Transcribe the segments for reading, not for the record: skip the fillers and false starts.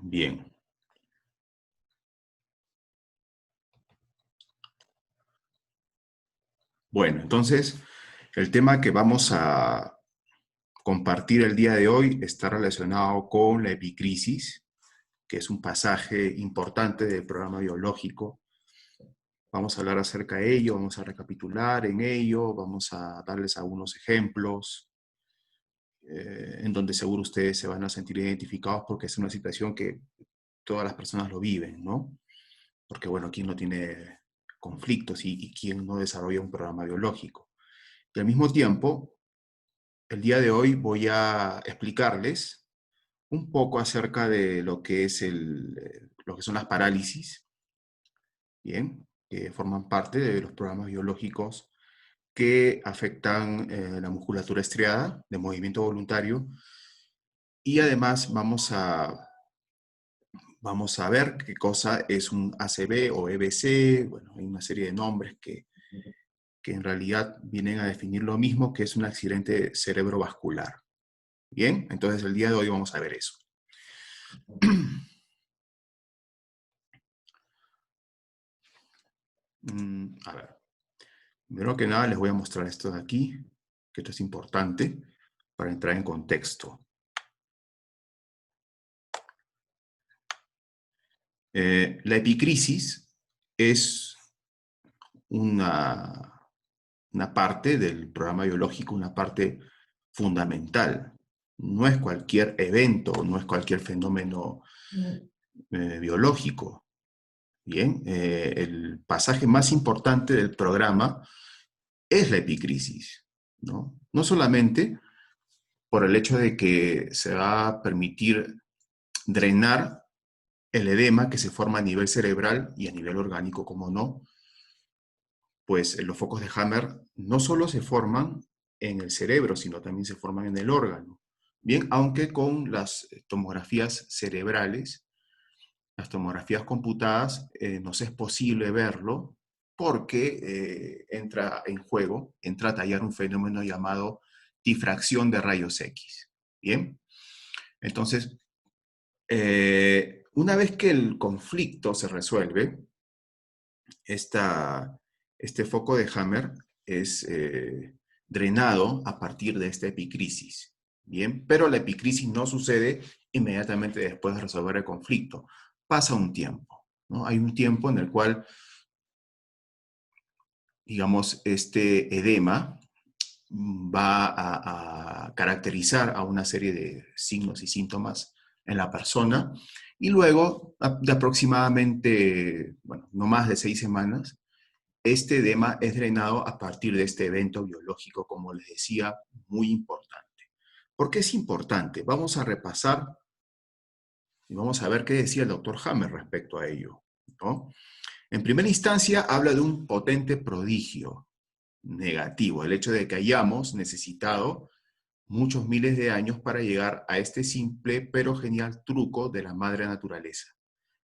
Bien. Bueno, entonces, el tema que vamos a compartir el día de hoy está relacionado con la epicrisis, que es un pasaje importante del programa biológico. Vamos a hablar acerca de ello, vamos a recapitular en ello, vamos a darles algunos ejemplos, en donde seguro ustedes se van a sentir identificados porque es una situación que todas las personas lo viven, ¿no? Porque, bueno, ¿quién no tiene conflictos y quién no desarrolla un programa biológico? Y al mismo tiempo, el día de hoy voy a explicarles un poco acerca de lo que es lo que son las parálisis, ¿bien? Que forman parte de los programas biológicos que afectan la musculatura estriada de movimiento voluntario. Y además vamos a ver qué cosa es un ACV o EBC. Bueno, hay una serie de nombres que en realidad vienen a definir lo mismo, que es un accidente cerebrovascular. Bien, entonces el día de hoy vamos a ver eso. A ver, primero que nada les voy a mostrar esto de aquí, que esto es importante para entrar en contexto. La epicrisis es una parte del programa biológico, una parte fundamental. No es cualquier evento, no es cualquier fenómeno biológico. Bien, el pasaje más importante del programa es la epicrisis, ¿no? No solamente por el hecho de que se va a permitir drenar el edema que se forma a nivel cerebral y a nivel orgánico, como no, pues los focos de Hammer no solo se forman en el cerebro, sino también se forman en el órgano. Bien, aunque con las tomografías cerebrales, las tomografías computadas, nos es posible verlo porque entra en juego, entra a tallar un fenómeno llamado difracción de rayos X. Bien, entonces, una vez que el conflicto se resuelve, este foco de Hammer es drenado a partir de esta epicrisis. Bien, pero la epicrisis no sucede inmediatamente después de resolver el conflicto. Pasa un tiempo, ¿no? Hay un tiempo en el cual, digamos, este edema va a caracterizar a una serie de signos y síntomas en la persona, y luego de aproximadamente, bueno, no más de 6 semanas, este edema es drenado a partir de este evento biológico, como les decía, muy importante. ¿Por qué es importante? Vamos a repasar y vamos a ver qué decía el doctor Hammer respecto a ello, ¿no? En primera instancia, habla de un potente prodigio negativo, el hecho de que hayamos necesitado muchos miles de años para llegar a este simple pero genial truco de la madre naturaleza.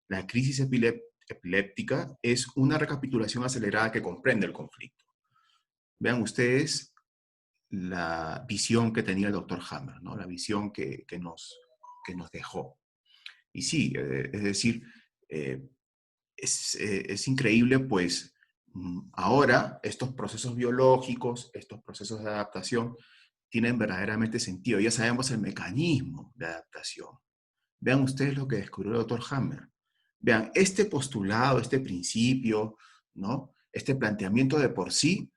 La crisis epiléptica es una recapitulación acelerada que comprende el conflicto. Vean ustedes la visión que tenía el doctor Hammer, ¿no? La visión que nos dejó. Y sí, es decir, eh, es increíble, pues ahora estos procesos biológicos, estos procesos de adaptación, tienen verdaderamente sentido. Ya sabemos el mecanismo de adaptación. Vean ustedes lo que descubrió el doctor Hammer. Vean, este postulado, este principio, ¿no? Este planteamiento de por sí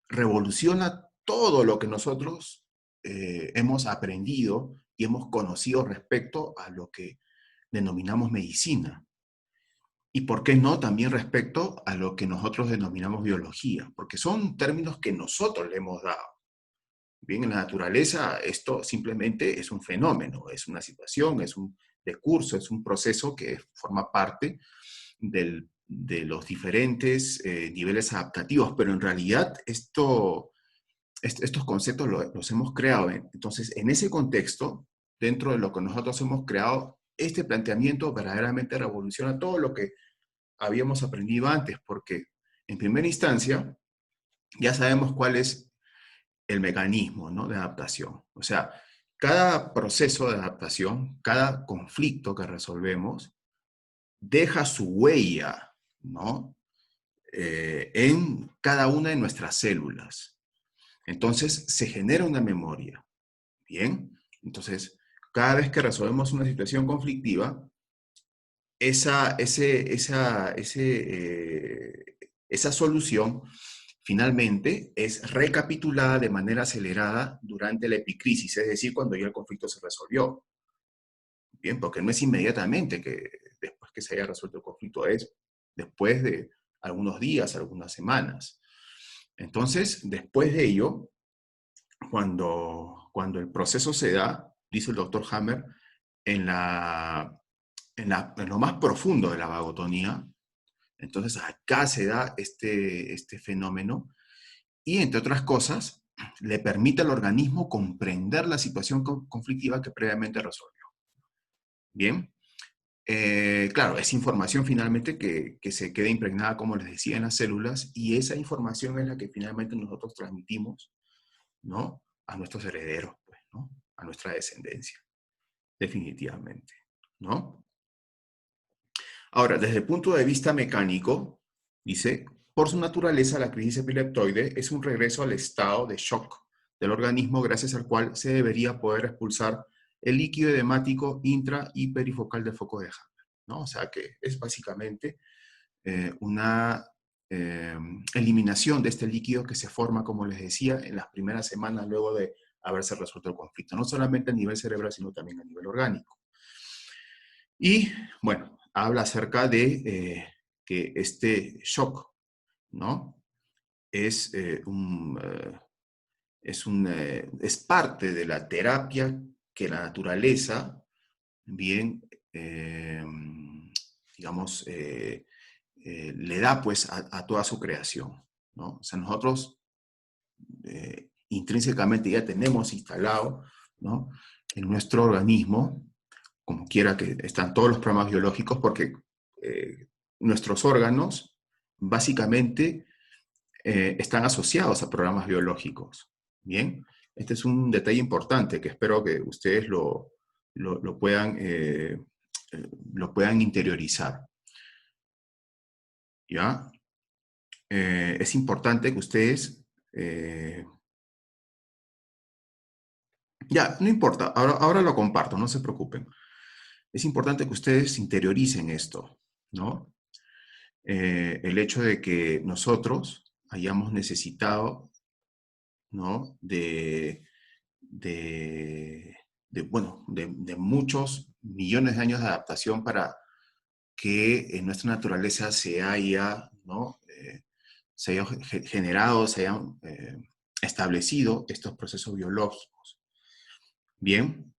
revoluciona todo lo que nosotros hemos aprendido y hemos conocido respecto a lo que denominamos medicina. Y por qué no también respecto a lo que nosotros denominamos biología, porque son términos que nosotros le hemos dado. Bien, en la naturaleza esto simplemente es un fenómeno, es una situación, es un decurso, es un proceso que forma parte de los diferentes niveles adaptativos, pero en realidad estos conceptos los hemos creado. Entonces, en ese contexto, dentro de lo que nosotros hemos creado, este planteamiento verdaderamente revoluciona todo lo que habíamos aprendido antes, porque en primera instancia ya sabemos cuál es el mecanismo, ¿no?, de adaptación. O sea, cada proceso de adaptación, cada conflicto que resolvemos, deja su huella, ¿no? En cada una de nuestras células. Entonces, se genera una memoria, ¿bien? Entonces, cada vez que resolvemos una situación conflictiva, esa solución finalmente es recapitulada de manera acelerada durante la epicrisis, es decir, cuando ya el conflicto se resolvió. Bien, porque no es inmediatamente que después que se haya resuelto el conflicto, es después de algunos días, algunas semanas. Entonces, después de ello, cuando el proceso se da, dice el doctor Hammer, en, en lo más profundo de la vagotonía, entonces acá se da este fenómeno y, entre otras cosas, le permite al organismo comprender la situación conflictiva que previamente resolvió. Bien, claro, es información finalmente que se queda impregnada, como les decía, en las células, y esa información es la que finalmente nosotros transmitimos, ¿no? A nuestros herederos, pues, ¿no? A nuestra descendencia, definitivamente, ¿no? Ahora, desde el punto de vista mecánico, dice, por su naturaleza, la crisis epileptoide es un regreso al estado de shock del organismo, gracias al cual se debería poder expulsar el líquido edemático intra y perifocal del foco de Hammer, ¿no? O sea que es básicamente una eliminación de este líquido que se forma, como les decía, en las primeras semanas luego de haberse resuelto el conflicto, no solamente a nivel cerebral, sino también a nivel orgánico. Y, bueno, habla acerca de que este shock, ¿no? Es, es parte de la terapia que la naturaleza, bien, digamos, le da pues a toda su creación, ¿no? O sea, nosotros intrínsecamente ya tenemos instalado, ¿no? En nuestro organismo, como quiera que están todos los programas biológicos, porque nuestros órganos básicamente están asociados a programas biológicos. Bien, este es un detalle importante que espero que ustedes lo puedan, lo puedan interiorizar. ¿Ya? Es importante que ustedes... ya, no importa, ahora lo comparto, no se preocupen. Es importante que ustedes interioricen esto, ¿no? El hecho de que nosotros hayamos necesitado, ¿no? Bueno, de muchos millones de años de adaptación para que en nuestra naturaleza se haya, ¿no? Se haya generado, se hayan establecido estos procesos biológicos. Bien.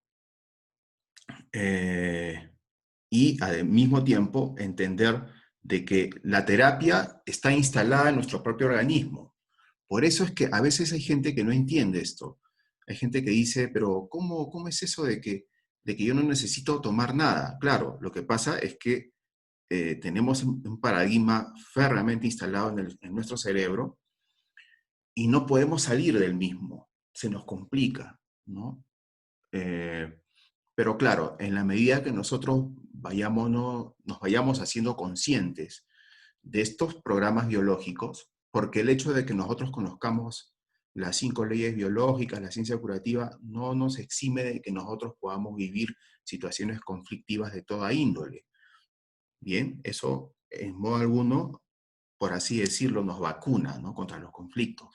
Y al mismo tiempo entender de que la terapia está instalada en nuestro propio organismo. Por eso es que a veces hay gente que no entiende esto. Hay gente que dice, pero ¿cómo es eso de que yo no necesito tomar nada? Claro, lo que pasa es que tenemos un paradigma férreamente instalado en nuestro cerebro y no podemos salir del mismo. Se nos complica, ¿no? Pero claro, en la medida que nosotros nos vayamos haciendo conscientes de estos programas biológicos, porque el hecho de que nosotros conozcamos las 5 leyes biológicas, la ciencia curativa, no nos exime de que nosotros podamos vivir situaciones conflictivas de toda índole. Bien, eso en modo alguno, por así decirlo, nos vacuna, ¿no? Contra los conflictos.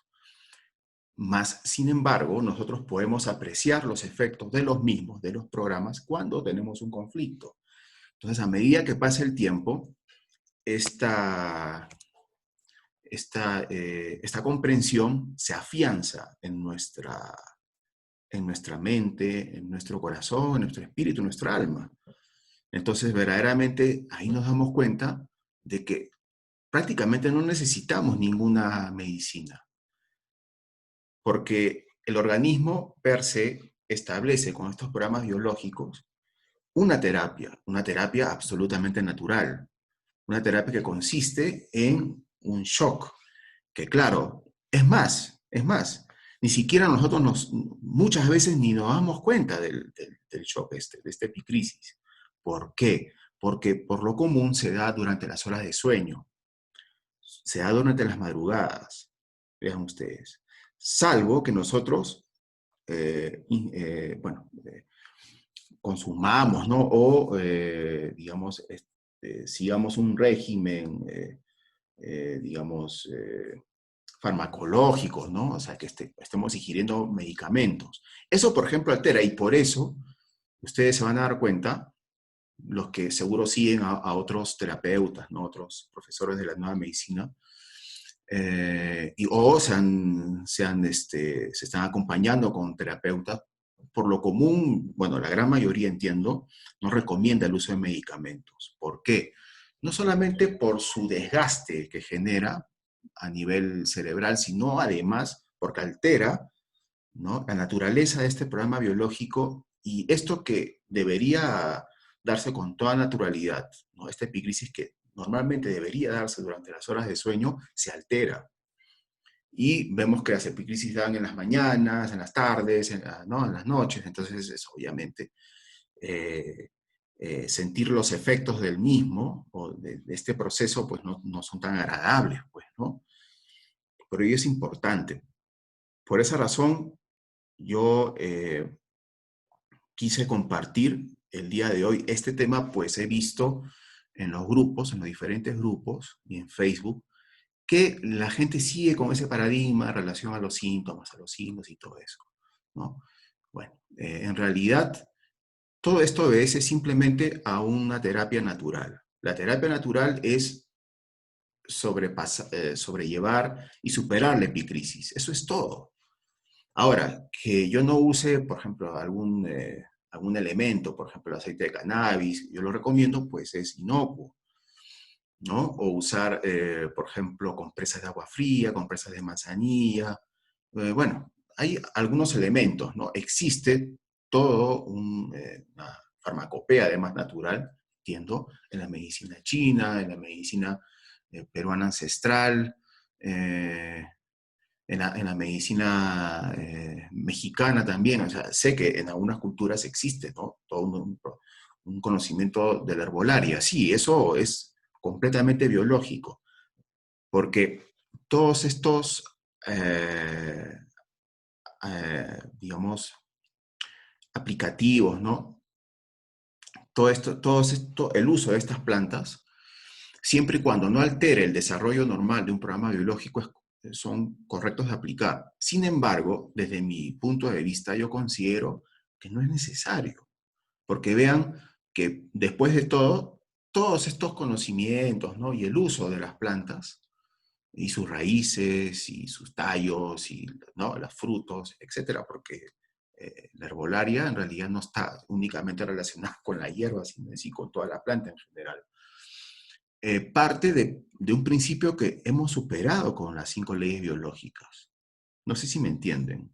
Más, sin embargo, nosotros podemos apreciar los efectos de los mismos, de los programas, cuando tenemos un conflicto. Entonces, a medida que pasa el tiempo, esta comprensión se afianza en nuestra mente, en nuestro corazón, en nuestro espíritu, en nuestra alma. Entonces, verdaderamente, ahí nos damos cuenta de que prácticamente no necesitamos ninguna medicina, porque el organismo per se establece con estos programas biológicos una terapia absolutamente natural, una terapia que consiste en un shock, que claro, es más, Ni siquiera nosotros muchas veces ni nos damos cuenta del shock de esta epicrisis. ¿Por qué? Porque por lo común se da durante las horas de sueño, se da durante las madrugadas, vean ustedes. Salvo que nosotros, bueno, consumamos, ¿no? O, digamos, sigamos un régimen, digamos, farmacológico, ¿no? O sea, que estemos ingiriendo medicamentos. Eso, por ejemplo, altera, y por eso ustedes se van a dar cuenta, los que seguro siguen a otros terapeutas, ¿no? Otros profesores de la nueva medicina, o se están acompañando con terapeutas. Por lo común, bueno, la gran mayoría, entiendo, no recomienda el uso de medicamentos. ¿Por qué? No solamente por su desgaste que genera a nivel cerebral, sino además porque altera, ¿no?, la naturaleza de este programa biológico, y esto que debería darse con toda naturalidad, ¿no? Esta epicrisis que normalmente debería darse durante las horas de sueño, se altera. Y vemos que las epicrisis dan en las mañanas, en las tardes, ¿no?, en las noches. Entonces, obviamente, eh, sentir los efectos del mismo, o de este proceso, pues no son tan agradables, pues, ¿no? Pero ello es importante. Por esa razón, yo quise compartir el día de hoy este tema, pues he visto en los grupos, en los diferentes grupos, y en Facebook, que la gente sigue con ese paradigma en relación a los síntomas, a los signos y todo eso, ¿no? Bueno, en realidad, todo esto obedece simplemente a una terapia natural. La terapia natural es sobrellevar y superar la epicrisis. Eso es todo. Ahora, que yo no use, por ejemplo, algún elemento, por ejemplo, el aceite de cannabis, yo lo recomiendo, pues es inocuo, ¿no? O usar, por ejemplo, compresas de agua fría, compresas de manzanilla. Bueno, hay algunos elementos, ¿no? Existe todo una farmacopea, además natural, entiendo, en la medicina china, en la medicina peruana ancestral, en la medicina mexicana también. O sea, sé que en algunas culturas existe, ¿no?, todo un conocimiento de la herbolaria. Sí, eso es completamente biológico, porque todos estos, digamos, aplicativos, ¿no? El uso de estas plantas, siempre y cuando no altere el desarrollo normal de un programa biológico, son correctos de aplicar. Sin embargo, desde mi punto de vista, yo considero que no es necesario, porque vean que después de todo, todos estos conocimientos, ¿no?, y el uso de las plantas, y sus raíces, y sus tallos, y, ¿no?, los frutos, etcétera, porque la herbolaria en realidad no está únicamente relacionada con la hierba, sino sí con toda la planta en general. Parte de un principio que hemos superado con las 5 leyes biológicas. No sé si me entienden.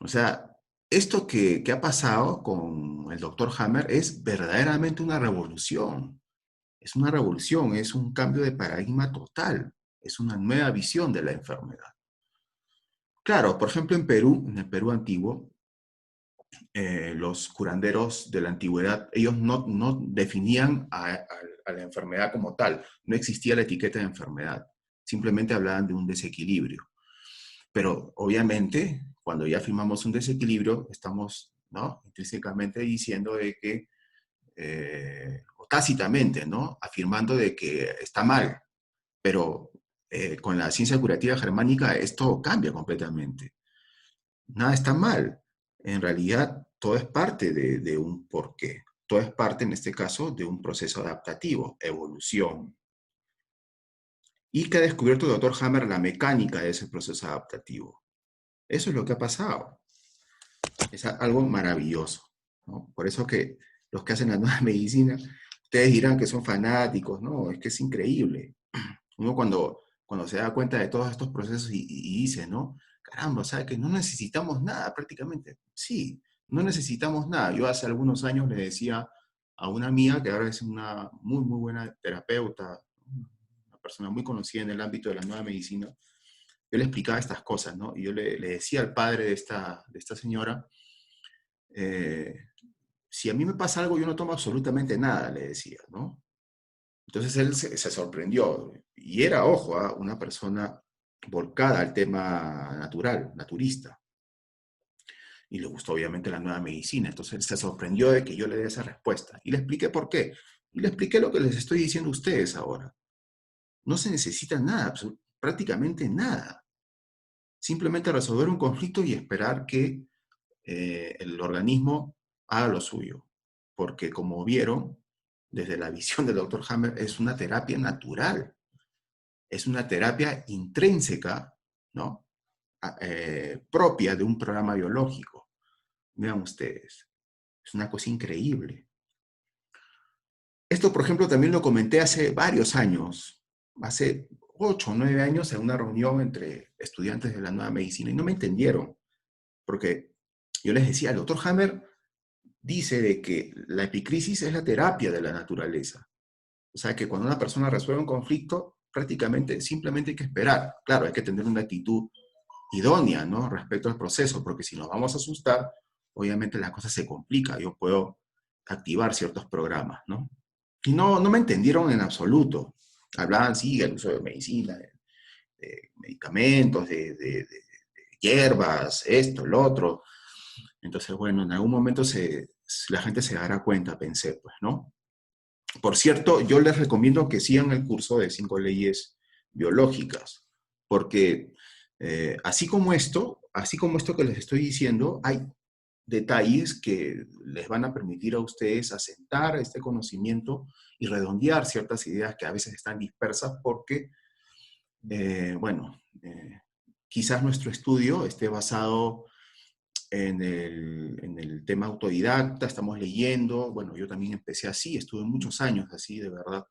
O sea, esto que ha pasado con el doctor Hammer es verdaderamente una revolución. Es una revolución, es un cambio de paradigma total. Es una nueva visión de la enfermedad. Claro, por ejemplo, en Perú, en el Perú antiguo, los curanderos de la antigüedad, ellos no definían a la enfermedad como tal. No existía la etiqueta de enfermedad. Simplemente hablaban de un desequilibrio. Pero obviamente, cuando ya afirmamos un desequilibrio, estamos, ¿no?, intrínsecamente diciendo de que, o tácitamente, ¿no?, afirmando de que está mal. Pero con la ciencia curativa germánica esto cambia completamente. Nada está mal. En realidad, todo es parte de un porqué. Todo es parte, en este caso, de un proceso adaptativo, evolución. Y que ha descubierto el doctor Hammer la mecánica de ese proceso adaptativo. Eso es lo que ha pasado. Es algo maravilloso, ¿no? Por eso que los que hacen la nueva medicina, ustedes dirán que son fanáticos, ¿no? Es que es increíble. Uno cuando se da cuenta de todos estos procesos y dice, ¿no? Caramba, o sea, que no necesitamos nada prácticamente. Sí, no necesitamos nada. Yo hace algunos años le decía a una amiga, que ahora es una muy, muy buena terapeuta, una persona muy conocida en el ámbito de la nueva medicina, yo le explicaba estas cosas, ¿no? Y yo le decía al padre de esta señora, eh, si a mí me pasa algo, yo no tomo absolutamente nada, le decía, ¿no? Entonces él se sorprendió, y era, ojo, una persona volcada al tema natural, naturista, y le gustó obviamente la nueva medicina, entonces él se sorprendió de que yo le dé esa respuesta, y le expliqué por qué, y le expliqué lo que les estoy diciendo a ustedes ahora. No se necesita nada, prácticamente nada. Simplemente resolver un conflicto y esperar que el organismo haga lo suyo. Porque como vieron, desde la visión del doctor Hammer, es una terapia natural, es una terapia intrínseca, ¿no? Propia de un programa biológico. Vean ustedes, es una cosa increíble. Esto, por ejemplo, también lo comenté hace varios años, hace 8 o 9 años, en una reunión entre estudiantes de la nueva medicina, y no me entendieron, porque yo les decía, el doctor Hammer dice de que la epicrisis es la terapia de la naturaleza. O sea, que cuando una persona resuelve un conflicto, prácticamente simplemente hay que esperar. Claro, hay que tener una actitud idónea, ¿no? Respecto al proceso, porque si nos vamos a asustar, obviamente la cosa se complica. Yo puedo activar ciertos programas, ¿no? Y no me entendieron en absoluto. Hablaban, sí, del uso de medicina, de medicamentos, de hierbas, esto, lo otro. Entonces, bueno, en algún momento la gente se dará cuenta, pensé, pues, ¿no? Por cierto, yo les recomiendo que sigan el curso de 5 leyes biológicas, porque así como esto que les estoy diciendo, hay detalles que les van a permitir a ustedes asentar este conocimiento y redondear ciertas ideas que a veces están dispersas porque, bueno, quizás nuestro estudio esté basado en el tema autodidacta, estamos leyendo, bueno, yo también empecé así, estuve muchos años así, de verdad,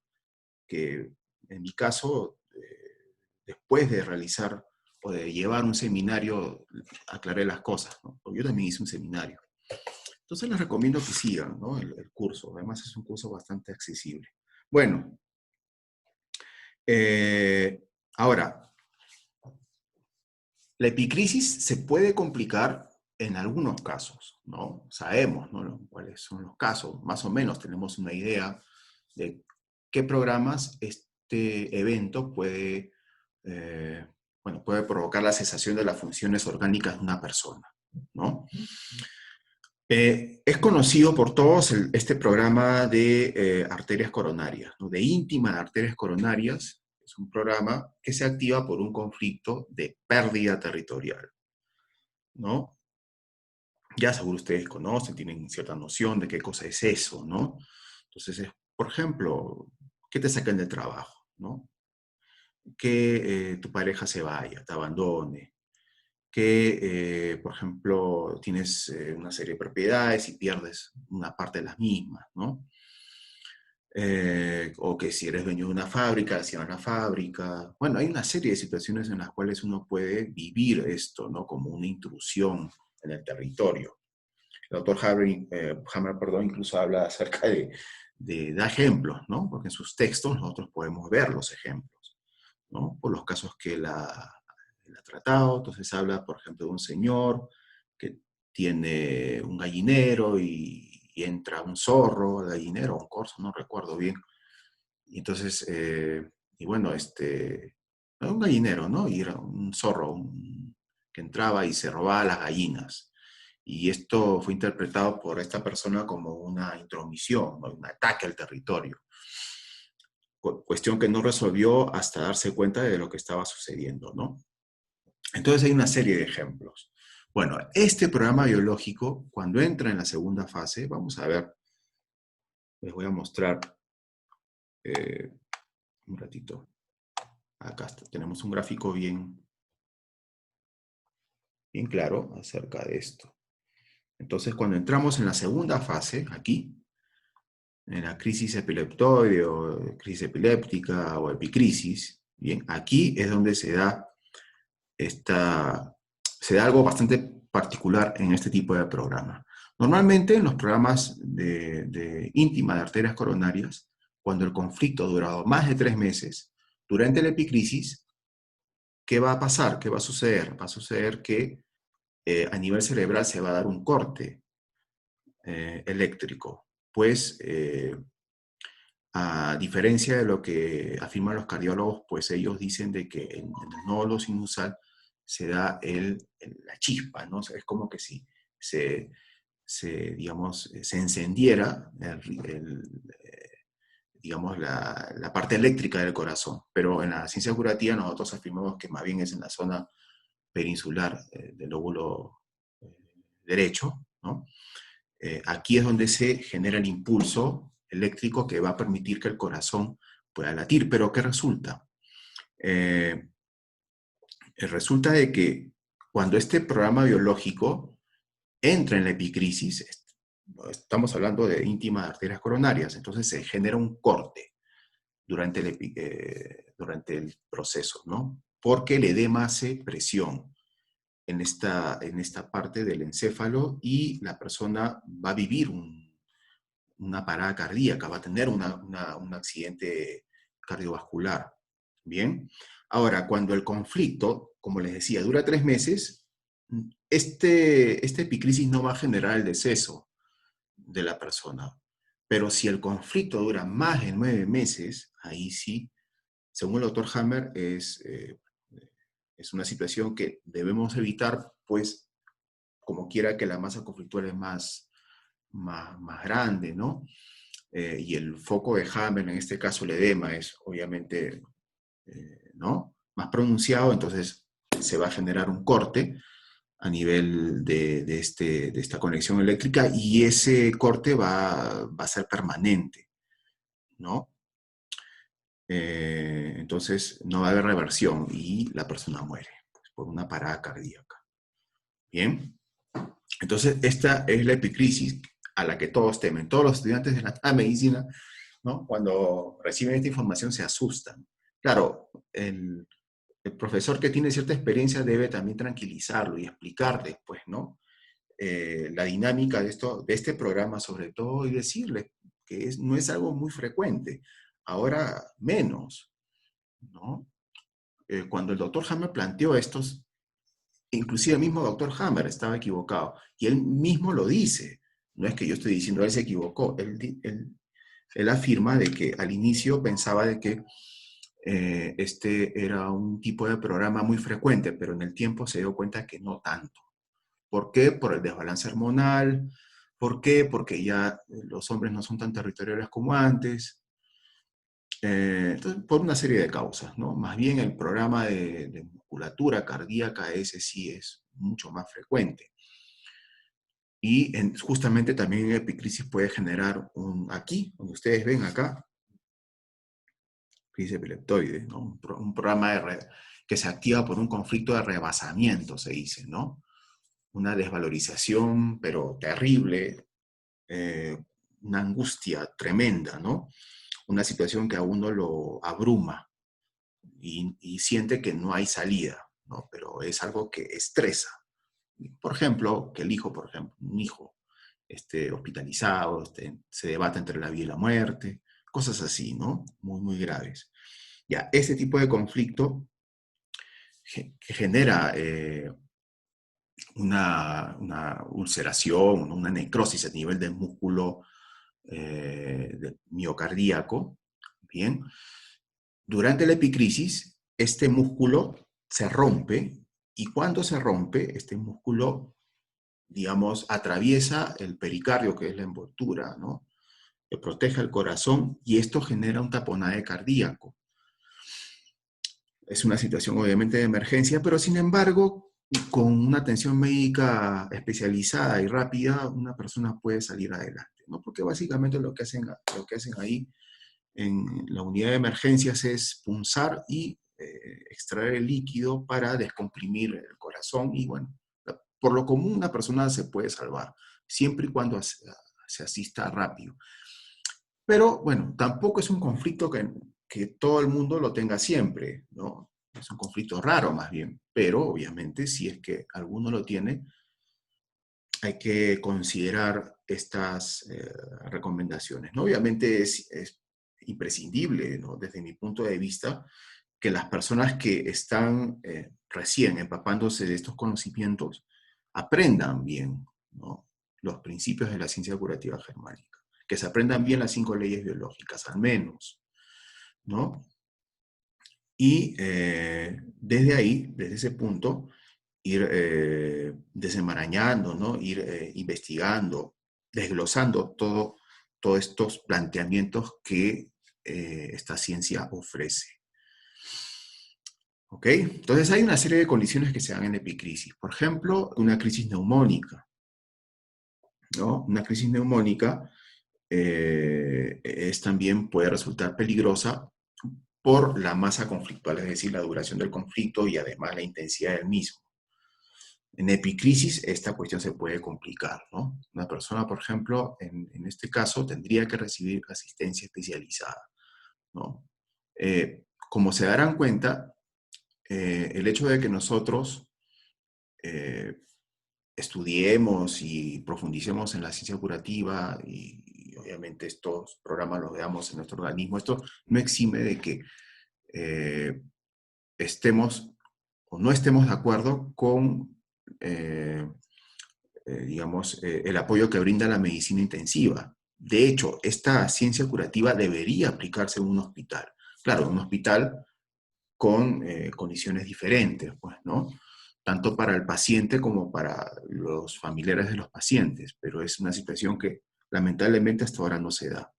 que en mi caso, después de realizar o de llevar un seminario, aclaré las cosas, ¿no? Porque yo también hice un seminario. Entonces les recomiendo que sigan, ¿no? El curso, además es un curso bastante accesible. Bueno, eh, ahora, la epicrisis se puede complicar en algunos casos, ¿no? Sabemos, ¿no? Cuáles son los casos, más o menos tenemos una idea de qué programas este evento puede, bueno, puede provocar la cesación de las funciones orgánicas de una persona, ¿no? Es conocido por todos este programa de arterias coronarias, ¿no? De íntima de arterias coronarias. Es un programa que se activa por un conflicto de pérdida territorial, ¿no? Ya seguro ustedes conocen, tienen cierta noción de qué cosa es eso, ¿no? Entonces, por ejemplo, que te saquen del trabajo, ¿no? Que tu pareja se vaya, te abandone, que, por ejemplo, tienes una serie de propiedades y pierdes una parte de las mismas, ¿no? O que si eres dueño de una fábrica, cierran la fábrica. Bueno, hay una serie de situaciones en las cuales uno puede vivir esto, ¿no? Como una intrusión en el territorio. El autor Hammer, perdón, incluso habla acerca da ejemplos, ¿no? Porque en sus textos nosotros podemos ver los ejemplos, ¿no? Por los casos que él ha tratado. Entonces habla, por ejemplo, de un señor que tiene un gallinero y entra un zorro, gallinero, un corzo, no recuerdo bien. Y entonces, y bueno, un gallinero, ¿no? Y era un zorro que entraba y se robaba las gallinas. Y esto fue interpretado por esta persona como una intromisión, ¿no? Un ataque al territorio. Cuestión que no resolvió hasta darse cuenta de lo que estaba sucediendo, ¿no? Entonces hay una serie de ejemplos. Bueno, este programa biológico, cuando entra en la segunda fase, vamos a ver, les voy a mostrar eh, un ratito. Acá tenemos un gráfico bien claro acerca de esto. Entonces, cuando entramos en la segunda fase, aquí, en la crisis epileptoide o crisis epiléptica o epicrisis, bien, aquí es donde se da algo bastante particular en este tipo de programa. Normalmente en los programas de íntima de arterias coronarias, cuando el conflicto ha durado más de 3 meses, durante la epicrisis, ¿qué va a pasar? ¿Qué va a suceder? Va a suceder que a nivel cerebral se va a dar un corte eléctrico. Pues, a diferencia de lo que afirman los cardiólogos, pues ellos dicen de que en el nódulo sinusal se da la chispa, ¿no? O sea, es como que si se, digamos, se encendiera digamos, la parte eléctrica del corazón. Pero en la ciencia curativa nosotros afirmamos que más bien es en la zona peninsular del lóbulo eh, derecho, ¿no? Aquí es donde se genera el impulso eléctrico que va a permitir que el corazón pueda latir. Pero ¿qué resulta? Eh, resulta de que cuando este programa biológico entra en la epicrisis, estamos hablando de íntimas arterias coronarias, entonces se genera un corte durante el proceso, ¿no? Porque el edema hace presión en esta parte del encéfalo y la persona va a vivir una parada cardíaca, va a tener un accidente cardiovascular. Bien. Ahora, cuando el conflicto, como les decía, dura 3 meses, esta epicrisis no va a generar el deceso de la persona. Pero si el conflicto dura más de 9 meses, ahí sí, según el doctor Hammer, es una situación que debemos evitar, pues, como quiera que la masa conflictual es más grande, ¿no? Y el foco de Hammer, en este caso el edema, es obviamente, ¿no? Más pronunciado, entonces se va a generar un corte a nivel de esta conexión eléctrica y ese corte va a ser permanente, ¿no? Entonces no va a haber reversión y la persona muere pues, por una parada cardíaca. Bien, entonces esta es la epicrisis a la que todos temen. Todos los estudiantes de la medicina, ¿no? Cuando reciben esta información se asustan. Claro, el profesor que tiene cierta experiencia debe también tranquilizarlo y explicarle, pues, ¿no? La dinámica de este programa sobre todo y decirle que no es algo muy frecuente. Ahora menos, ¿no? Cuando el doctor Hammer planteó estos, inclusive el mismo doctor Hammer estaba equivocado, y él mismo lo dice, no es que yo estoy diciendo él se equivocó, él afirma de que al inicio pensaba de que este era un tipo de programa muy frecuente, pero en el tiempo se dio cuenta que no tanto. ¿Por qué? Por el desbalance hormonal. ¿Por qué? Porque ya los hombres no son tan territoriales como antes. Entonces, por una serie de causas, ¿no? Más bien el programa de musculatura cardíaca, ese sí es mucho más frecuente. Y justamente también epicrisis puede generar aquí, donde ustedes ven acá, crisis epileptoide, ¿no? Un programa que se activa por un conflicto de rebasamiento, se dice, ¿no? Una desvalorización, pero terrible, eh, una angustia tremenda, ¿no? Una situación que a uno lo abruma y siente que no hay salida, ¿no? Pero es algo que estresa. Por ejemplo, que el hijo, por ejemplo, un hijo esté hospitalizado, se debate entre la vida y la muerte, cosas así, ¿no? Muy, muy graves. Ya, ese tipo de conflicto que genera una ulceración, una necrosis a nivel del músculo miocardíaco, ¿bien? Durante la epicrisis, este músculo se rompe y cuando se rompe, este músculo, digamos, atraviesa el pericardio, que es la envoltura, ¿no? Que protege el corazón y esto genera un taponaje cardíaco. Es una situación obviamente de emergencia, pero sin embargo, con una atención médica especializada y rápida, una persona puede salir adelante, ¿no? Porque básicamente lo que hacen ahí en la unidad de emergencias es punzar y extraer el líquido para descomprimir el corazón y bueno, por lo común una persona se puede salvar, siempre y cuando se asista rápido. Pero bueno, tampoco es un conflicto que todo el mundo lo tenga siempre, ¿no? Es un conflicto raro más bien, pero obviamente si es que alguno lo tiene, hay que considerar estas recomendaciones, ¿no? Obviamente es imprescindible, ¿no? Desde mi punto de vista, que las personas que están recién empapándose de estos conocimientos aprendan bien, ¿no?, los principios de la ciencia curativa germánica, que se aprendan bien las 5 leyes biológicas, al menos, ¿no? Y desde ahí, desde ese punto, ir desenmarañando, ¿no?, ir investigando, desglosando todos estos planteamientos que esta ciencia ofrece. ¿Ok? Entonces hay una serie de condiciones que se dan en epicrisis. Por ejemplo, una crisis neumónica, ¿no? Una crisis neumónica también puede resultar peligrosa por la masa conflictual, es decir, la duración del conflicto y además la intensidad del mismo. En epicrisis esta cuestión se puede complicar, ¿no? Una persona, por ejemplo, en este caso, tendría que recibir asistencia especializada, ¿no? Como se darán cuenta, el hecho de que nosotros eh, estudiemos y profundicemos en la ciencia curativa y obviamente estos programas los veamos en nuestro organismo, esto no exime de que eh, estemos o no estemos de acuerdo con, digamos, el apoyo que brinda la medicina intensiva. De hecho, esta ciencia curativa debería aplicarse en un hospital. Claro, en un hospital con condiciones diferentes, pues, ¿no? Tanto para el paciente como para los familiares de los pacientes, pero es una situación que lamentablemente hasta ahora no se da.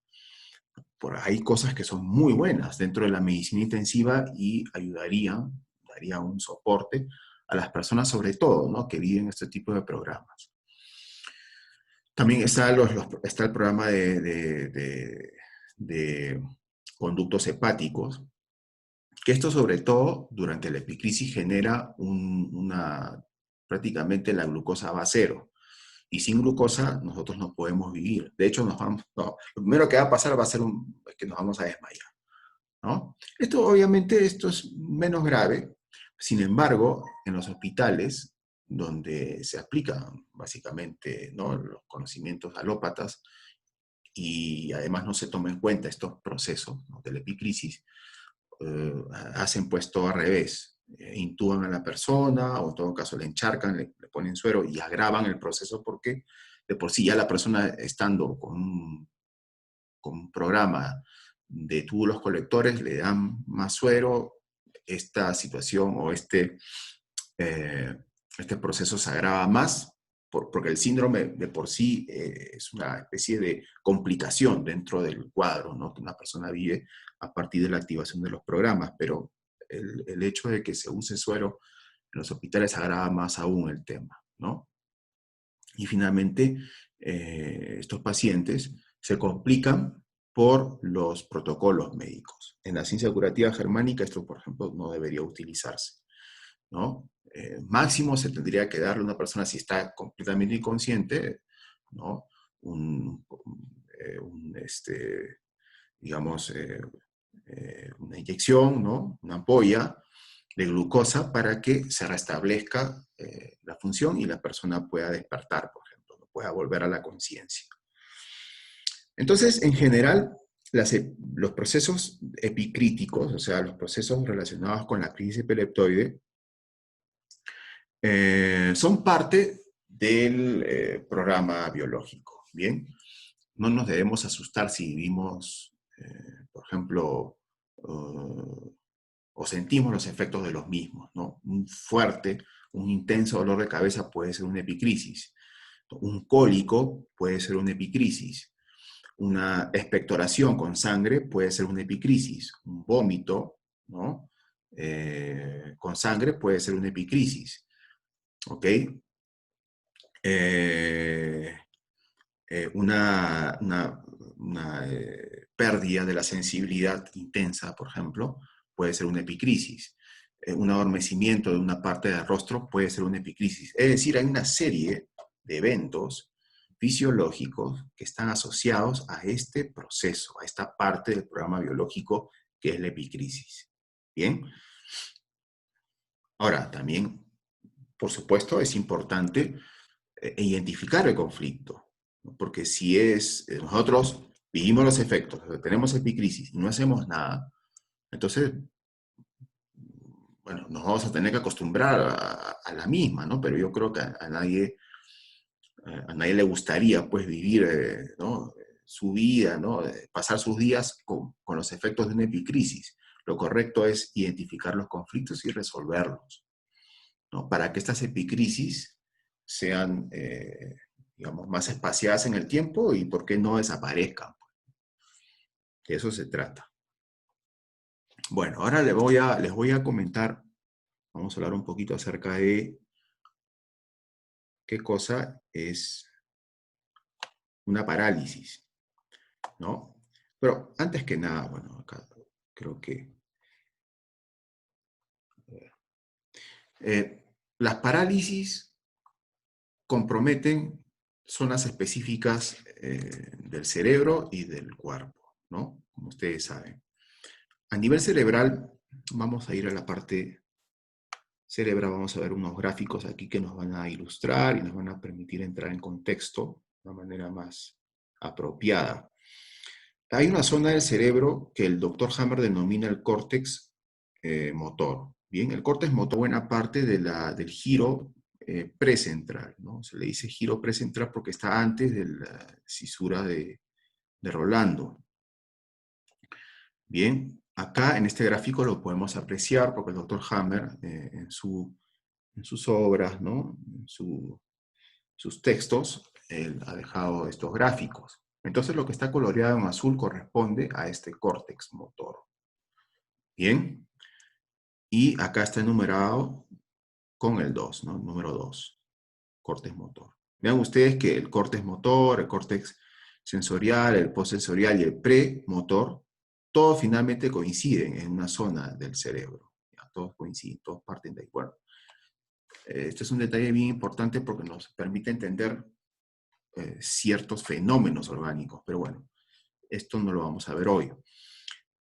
Hay cosas que son muy buenas dentro de la medicina intensiva y daría un soporte a las personas, sobre todo, ¿no?, que viven este tipo de programas. También está el programa de conductos hepáticos, que esto sobre todo durante la epicrisis genera prácticamente la glucosa va a cero. Y sin glucosa nosotros no podemos vivir. De hecho, lo primero que va a pasar es que nos vamos a desmayar, ¿no? Esto es menos grave. Sin embargo, en los hospitales, donde se aplican básicamente, ¿no?, los conocimientos alópatas y además no se toman en cuenta estos procesos, ¿no?, de la epicrisis, hacen pues todo al revés. Intuban a la persona o en todo caso le encharcan, le ponen suero y agravan el proceso porque de por sí ya la persona estando con un programa de túbulos colectores le dan más suero, esta situación o este proceso se agrava más porque el síndrome de por sí es una especie de complicación dentro del cuadro, ¿no?, que una persona vive a partir de la activación de los programas, pero el hecho de que se use suero en los hospitales agrava más aún el tema, ¿no? Y finalmente, estos pacientes se complican por los protocolos médicos. En la ciencia curativa germánica esto, por ejemplo, no debería utilizarse, ¿no? Máximo se tendría que darle a una persona si está completamente inconsciente, ¿no?, digamos, una inyección, ¿no?, una ampolla de glucosa para que se restablezca la función y la persona pueda despertar, por ejemplo, ¿no?, pueda volver a la conciencia. Entonces, en general, los procesos epicríticos, o sea, los procesos relacionados con la crisis epileptoide, son parte del programa biológico, ¿bien? No nos debemos asustar si vivimos, por ejemplo, o sentimos los efectos de los mismos, ¿no? Un intenso dolor de cabeza puede ser una epicrisis. Un cólico puede ser una epicrisis. Una expectoración con sangre puede ser una epicrisis. Un vómito, ¿no?, con sangre puede ser una epicrisis. ¿Ok? Una pérdida de la sensibilidad intensa, por ejemplo, puede ser una epicrisis. Un adormecimiento de una parte del rostro puede ser una epicrisis. Es decir, hay una serie de eventos fisiológicos que están asociados a este proceso, a esta parte del programa biológico que es la epicrisis. ¿Bien? Ahora, también, por supuesto, es importante identificar el conflicto, ¿no? Porque si nosotros vivimos los efectos, tenemos epicrisis y no hacemos nada, entonces bueno, nos vamos a tener que acostumbrar a la misma, ¿no? Pero yo creo que a nadie le gustaría, pues, vivir, ¿no? Su vida, ¿no? Pasar sus días con los efectos de una epicrisis. Lo correcto es identificar los conflictos y resolverlos, ¿no? Para que estas epicrisis sean, digamos, más espaciadas en el tiempo y, ¿por qué no, desaparezcan? De eso se trata. Bueno, ahora les voy a comentar, vamos a hablar un poquito acerca de qué cosa es una parálisis, ¿no? Pero antes que nada, bueno, acá creo que eh, las parálisis comprometen zonas específicas del cerebro y del cuerpo, ¿no? Como ustedes saben. A nivel cerebral, vamos a ir a la parte cerebral, vamos a ver unos gráficos aquí que nos van a ilustrar y nos van a permitir entrar en contexto de una manera más apropiada. Hay una zona del cerebro que el doctor Hammer denomina el córtex motor. Bien, el córtex motor, buena parte del giro precentral, ¿no? Se le dice giro precentral porque está antes de la cisura de Rolando. Bien, acá en este gráfico lo podemos apreciar porque el doctor Hammer en sus obras, ¿no? Sus textos, él ha dejado estos gráficos. Entonces lo que está coloreado en azul corresponde a este córtex motor. Bien, y acá está enumerado con el 2, ¿no? Número 2, córtex motor. Vean ustedes que el córtex motor, el córtex sensorial, el postsensorial y el premotor, todos finalmente coinciden en una zona del cerebro. ¿Ya? Todos coinciden, todos parten de ahí. Bueno, este es un detalle bien importante porque nos permite entender ciertos fenómenos orgánicos, pero bueno, esto no lo vamos a ver hoy.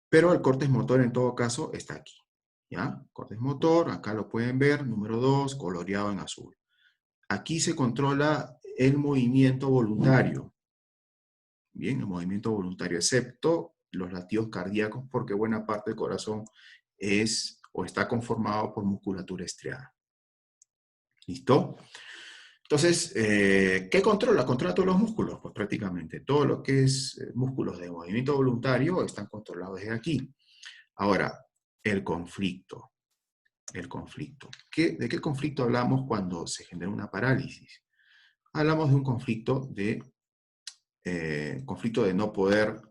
Pero el córtex motor en todo caso está aquí, ¿ya? Córtex motor, acá lo pueden ver, número 2, coloreado en azul. Aquí se controla el movimiento voluntario, bien, el movimiento voluntario, excepto los latidos cardíacos, porque buena parte del corazón es o está conformado por musculatura estriada. ¿Listo? Entonces, ¿qué controla? Controla todos los músculos, pues prácticamente. Todo lo que es músculos de movimiento voluntario están controlados desde aquí. Ahora, el conflicto. El conflicto. ¿De qué conflicto hablamos cuando se genera una parálisis? Hablamos de un conflicto de no poder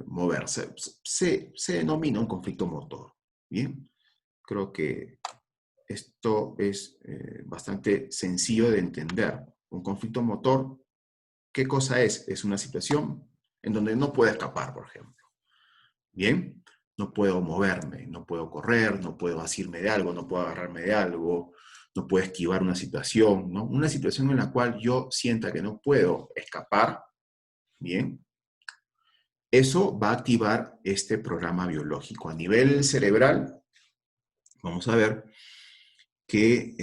moverse. Se denomina un conflicto motor. Bien, creo que esto es bastante sencillo de entender. Un conflicto motor, ¿qué cosa es? Es una situación en donde no puedo escapar, por ejemplo. Bien, no puedo moverme, no puedo correr, no puedo asirme de algo, no puedo agarrarme de algo, no puedo esquivar una situación, ¿no? Una situación en la cual yo sienta que no puedo escapar, bien, eso va a activar este programa biológico. A nivel cerebral, vamos a ver que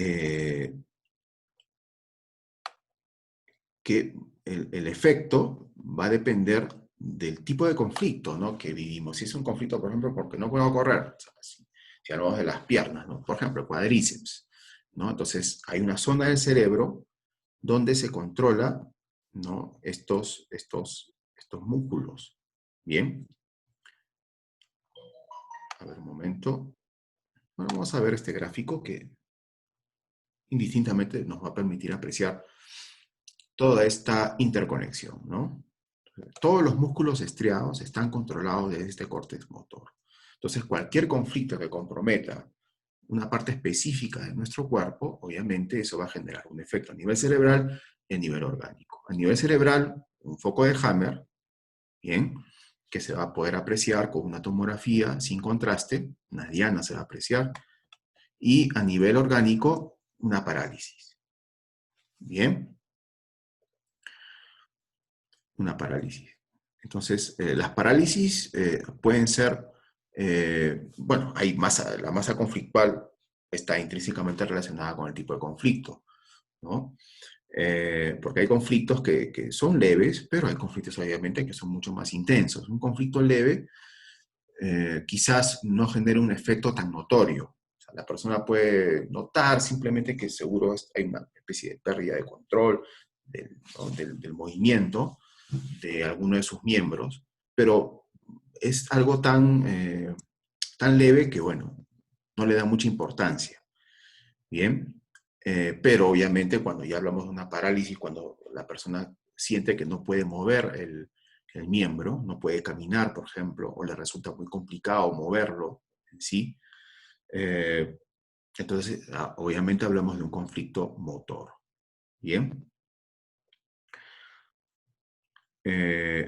el efecto va a depender del tipo de conflicto, ¿no?, que vivimos. Si es un conflicto, por ejemplo, porque no puedo correr, o sea, si hablamos de las piernas, ¿no?, por ejemplo, cuádriceps, ¿no? Entonces, hay una zona del cerebro donde se controla, ¿no?, estos músculos. Bien. A ver, un momento. Bueno, vamos a ver este gráfico que indistintamente nos va a permitir apreciar toda esta interconexión, ¿no? Todos los músculos estriados están controlados desde este córtex motor. Entonces, cualquier conflicto que comprometa una parte específica de nuestro cuerpo, obviamente eso va a generar un efecto a nivel cerebral y a nivel orgánico. A nivel cerebral, un foco de Hammer, bien, que se va a poder apreciar con una tomografía sin contraste, una diana se va a apreciar, y a nivel orgánico, una parálisis. Bien. Una parálisis. Entonces, las parálisis pueden ser, bueno, la masa conflictual está intrínsecamente relacionada con el tipo de conflicto, ¿no? Porque hay conflictos que son leves, pero hay conflictos obviamente que son mucho más intensos. Un conflicto leve quizás no genere un efecto tan notorio. O sea, la persona puede notar simplemente que seguro hay una especie de pérdida de control ¿no? del movimiento de alguno de sus miembros, pero es algo tan leve que, bueno, no le da mucha importancia. Bien, pero obviamente cuando ya hablamos de una parálisis, cuando la persona siente que no puede mover el miembro, no puede caminar, por ejemplo, o le resulta muy complicado moverlo en sí, eh, entonces obviamente hablamos de un conflicto motor. Bien.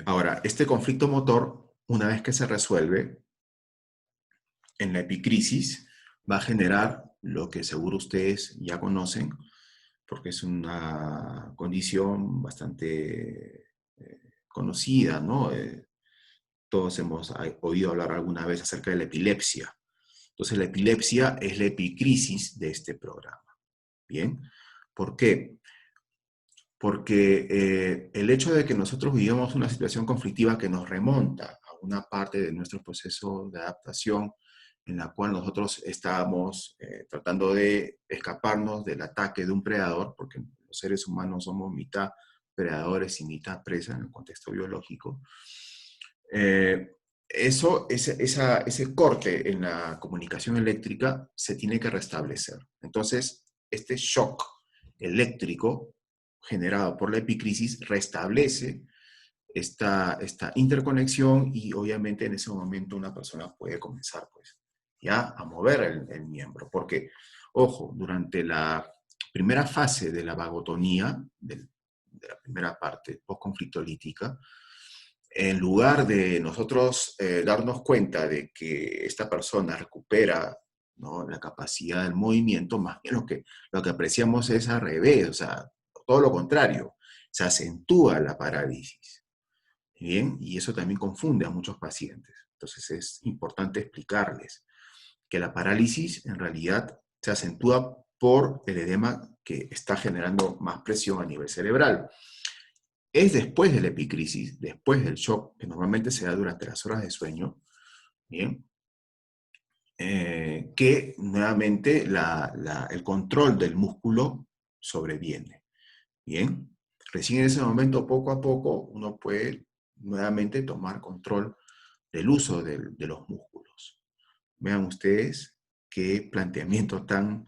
Ahora, este conflicto motor, una vez que se resuelve en la epicrisis, va a generar lo que seguro ustedes ya conocen, porque es una condición bastante conocida, ¿no? Todos hemos oído hablar alguna vez acerca de la epilepsia. Entonces, la epilepsia es la epicrisis de este programa. ¿Bien? ¿Por qué? Porque el hecho de que nosotros vivamos una situación conflictiva que nos remonta a una parte de nuestro proceso de adaptación en la cual nosotros estábamos tratando de escaparnos del ataque de un predador, porque los seres humanos somos mitad predadores y mitad presa en el contexto biológico. Ese corte en la comunicación eléctrica se tiene que restablecer. Entonces, este shock eléctrico generado por la epicrisis restablece esta interconexión y obviamente en ese momento una persona puede comenzar pues ya a mover el miembro. Porque, ojo, durante la primera fase de la vagotonía, de la primera parte postconflictolítica, en lugar de nosotros darnos cuenta de que esta persona recupera, ¿no?, la capacidad del movimiento, más bien lo que apreciamos es al revés, o sea, todo lo contrario, se acentúa la parálisis. ¿Bien? Y eso también confunde a muchos pacientes. Entonces es importante explicarles que la parálisis en realidad se acentúa por el edema que está generando más presión a nivel cerebral. Es después de la epicrisis, después del shock, que normalmente se da durante las horas de sueño, ¿bien? Que nuevamente el control del músculo sobreviene. Bien, recién en ese momento, poco a poco, uno puede nuevamente tomar control del uso de los músculos. Vean ustedes qué planteamiento tan,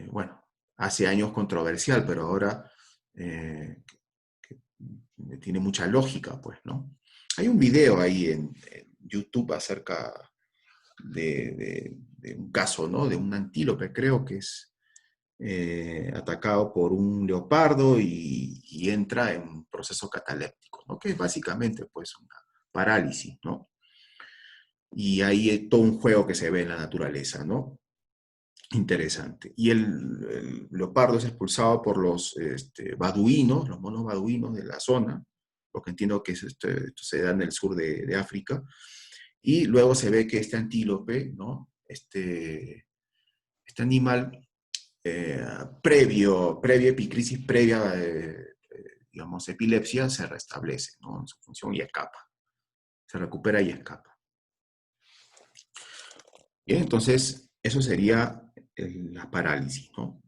bueno, hace años controversial, pero ahora que tiene mucha lógica, pues, ¿no? Hay un video ahí en YouTube acerca de un caso, ¿no? De un antílope, creo que es atacado por un leopardo y entra en un proceso cataléptico, ¿no? Que es básicamente, pues, una parálisis, ¿no? Y ahí hay todo un juego que se ve en la naturaleza, ¿no? Interesante. Y el leopardo es expulsado por los baduinos, los monos baduinos de la zona, porque entiendo que esto se da en el sur de África, y luego se ve que este antílope, ¿no? Este animal, previa epicrisis, previa, digamos, epilepsia, se restablece, ¿no?, en su función y escapa. Se recupera y escapa. Bien, entonces, eso sería la parálisis, ¿no?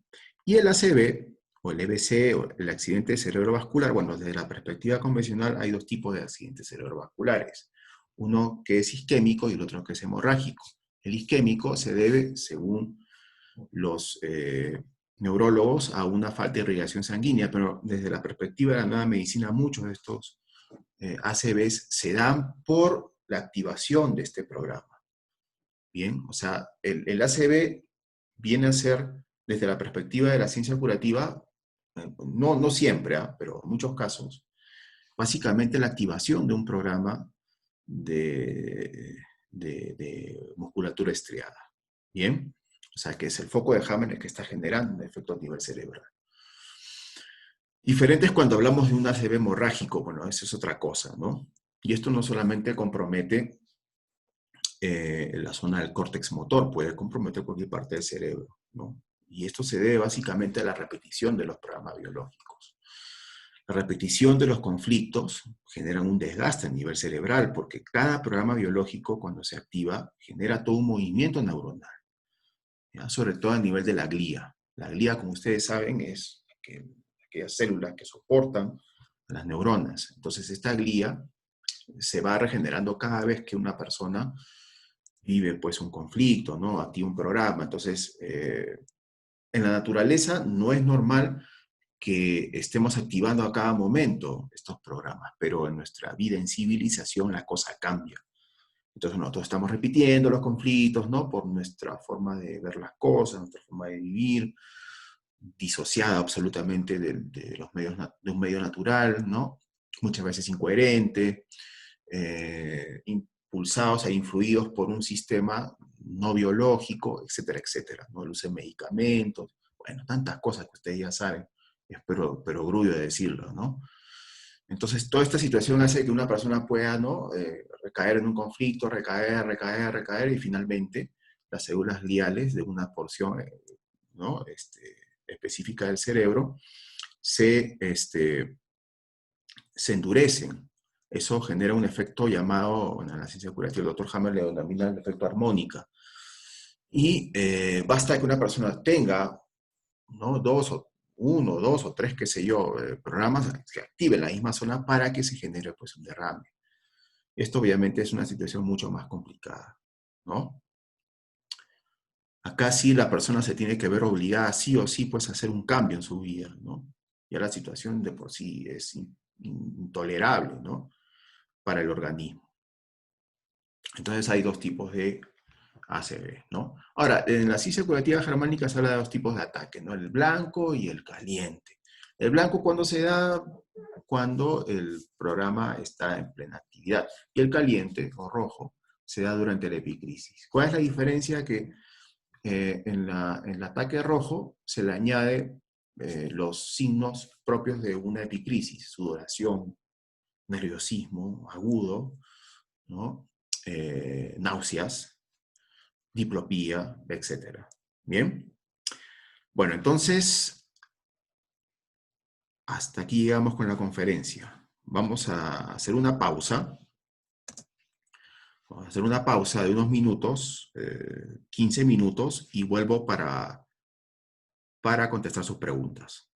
Y el ACV, o el EBC, o el accidente cerebrovascular, bueno, desde la perspectiva convencional hay dos tipos de accidentes cerebrovasculares. Uno que es isquémico y el otro que es hemorrágico. El isquémico se debe, según los neurólogos, a una falta de irrigación sanguínea, pero desde la perspectiva de la nueva medicina, muchos de estos ACVs se dan por la activación de este programa. Bien, o sea, el ACV viene a ser, desde la perspectiva de la ciencia curativa, no siempre, pero en muchos casos, básicamente la activación de un programa de musculatura estriada. Bien, o sea, que es el foco de Hammond el que está generando un efecto a nivel cerebral. Diferente es cuando hablamos de un ACV hemorrágico, bueno, eso es otra cosa, ¿no? Y esto no solamente compromete la zona del córtex motor, puede comprometer cualquier parte del cerebro, ¿no? Y esto se debe básicamente a la repetición de los programas biológicos. La repetición de los conflictos genera un desgaste a nivel cerebral, porque cada programa biológico, cuando se activa, genera todo un movimiento neuronal, ¿ya? Sobre todo a nivel de la glía. La glía, como ustedes saben, es aquellas células que soportan las neuronas. Entonces, esta glía se va regenerando cada vez que una persona vive pues un conflicto, ¿no? Activa un programa. Entonces, en la naturaleza no es normal que estemos activando a cada momento estos programas, pero en nuestra vida en civilización la cosa cambia. Entonces nosotros estamos repitiendo los conflictos, ¿no? Por nuestra forma de ver las cosas, nuestra forma de vivir, disociada absolutamente de los medios, de un medio natural, ¿no? Muchas veces incoherente, impulsados e influidos por un sistema no biológico, etcétera, etcétera, ¿no? El uso de medicamentos, bueno, tantas cosas que ustedes ya saben, es pero grullo de decirlo, ¿no? Entonces, toda esta situación hace que una persona pueda, ¿no? Recaer en un conflicto, recaer, y finalmente las células gliales de una porción, ¿no? Específica del cerebro se endurecen. Eso genera un efecto llamado, bueno, en la ciencia curativa, el doctor Hammer le denomina el efecto armónica. Y basta que una persona tenga, ¿no? Uno, dos o tres, qué sé yo, programas que activen la misma zona para que se genere pues un derrame. Esto obviamente es una situación mucho más complicada, ¿no? Acá sí la persona se tiene que ver obligada sí o sí pues a hacer un cambio en su vida, ¿no? Ya la situación de por sí es intolerable, ¿no? Para el organismo. Entonces hay dos tipos de ACV, ¿no? Ahora, en la ciencia curativa germánica se habla de dos tipos de ataque, ¿no? El blanco y el caliente. El blanco cuando se da, cuando el programa está en plena actividad. Y el caliente, o rojo, se da durante la epicrisis. ¿Cuál es la diferencia? Que en el ataque rojo se le añade los signos propios de una epicrisis, sudoración, nerviosismo agudo, ¿no? Náuseas, diplopía, etcétera. Bien. Bueno, entonces, hasta aquí llegamos con la conferencia. Vamos a hacer una pausa. Vamos a hacer una pausa de unos minutos, 15 minutos, y vuelvo para contestar sus preguntas.